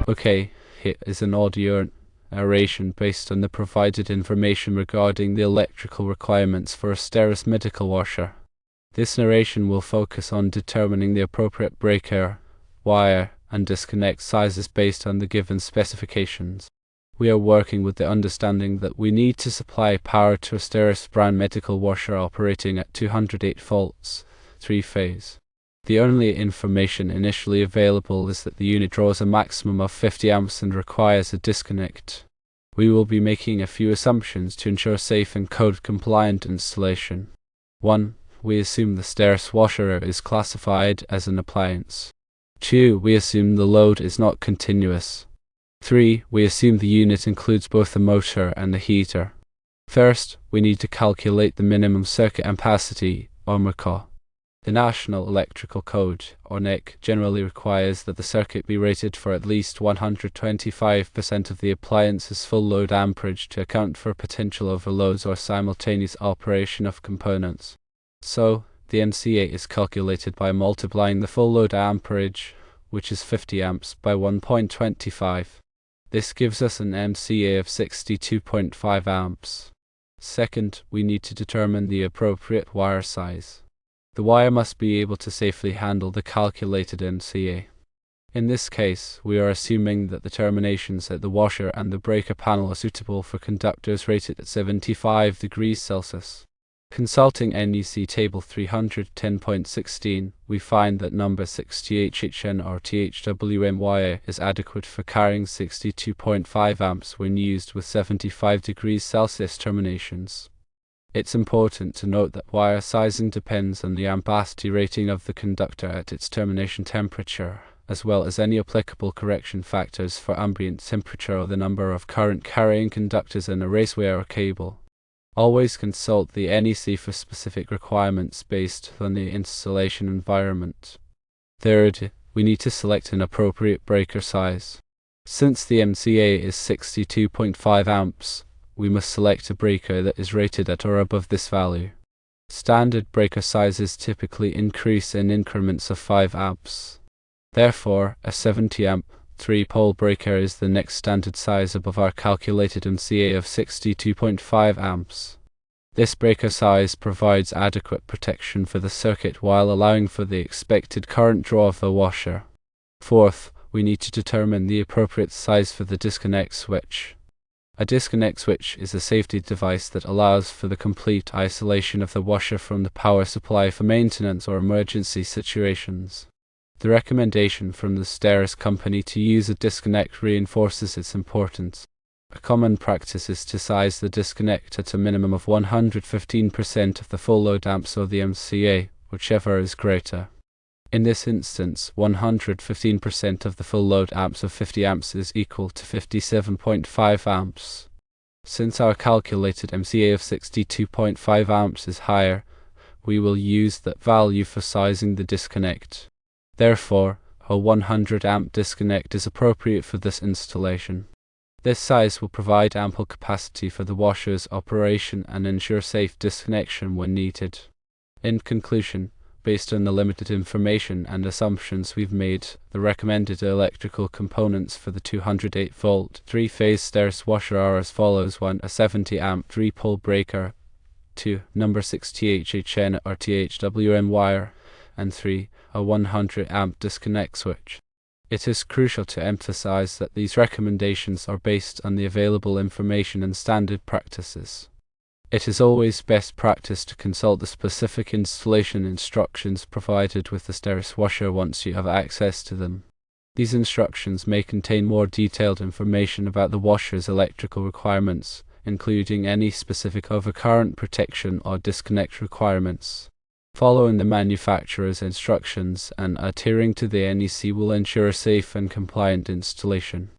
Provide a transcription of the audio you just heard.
Okay, here is an audio narration based on the provided information regarding the electrical requirements for a Steris medical washer. This narration will focus on determining the appropriate breaker, wire, and disconnect sizes based on the given specifications. We are working with the understanding that we need to supply power to a Steris brand medical washer operating at 208 volts, 3-phase. The only information initially available is that the unit draws a maximum of 50 amps and requires a disconnect. We will be making a few assumptions to ensure safe and code-compliant installation. 1. We assume the Steris washer is classified as an appliance. 2. We assume the load is not continuous. 3. We assume the unit includes both the motor and the heater. First, we need to calculate the minimum circuit ampacity, or MCO. The National Electrical Code, or NEC, generally requires that the circuit be rated for at least 125% of the appliance's full load amperage to account for potential overloads or simultaneous operation of components. So, the MCA is calculated by multiplying the full load amperage, which is 50 amps, by 1.25. This gives us an MCA of 62.5 amps. Second, we need to determine the appropriate wire size. The wire must be able to safely handle the calculated MCA. In this case, we are assuming that the terminations at the washer and the breaker panel are suitable for conductors rated at 75 degrees Celsius. Consulting NEC Table 310.16, we find that number 6THHN or THWM wire is adequate for carrying 62.5 amps when used with 75 degrees Celsius terminations. It's important to note that wire sizing depends on the ampacity rating of the conductor at its termination temperature, as well as any applicable correction factors for ambient temperature or the number of current carrying conductors in a raceway or cable. Always consult the NEC for specific requirements based on the installation environment. Third, we need to select an appropriate breaker size. Since the MCA is 62.5 amps, we must select a breaker that is rated at or above this value. Standard breaker sizes typically increase in increments of 5 amps. Therefore, a 70 amp 3-pole breaker is the next standard size above our calculated MCA of 62.5 amps. This breaker size provides adequate protection for the circuit while allowing for the expected current draw of the washer. Fourth, we need to determine the appropriate size for the disconnect switch. A disconnect switch is a safety device that allows for the complete isolation of the washer from the power supply for maintenance or emergency situations. The recommendation from the Steris company to use a disconnect reinforces its importance. A common practice is to size the disconnect at a minimum of 115% of the full load amps or the MCA, whichever is greater. In this instance, 115% of the full load amps of 50 amps is equal to 57.5 amps. Since our calculated MCA of 62.5 amps is higher, we will use that value for sizing the disconnect. Therefore, a 100 amp disconnect is appropriate for this installation. This size will provide ample capacity for the washer's operation and ensure safe disconnection when needed. In conclusion, based on the limited information and assumptions we've made, the recommended electrical components for the 208 volt 3-phase Steris washer are as follows: 1. A 70 amp 3-pole breaker, 2. Number 6 THHN or THWM wire, and 3. A 100 amp disconnect switch. It is crucial to emphasize that these recommendations are based on the available information and standard practices. It is always best practice to consult the specific installation instructions provided with the Steris washer once you have access to them. These instructions may contain more detailed information about the washer's electrical requirements, including any specific overcurrent protection or disconnect requirements. Following the manufacturer's instructions and adhering to the NEC will ensure a safe and compliant installation.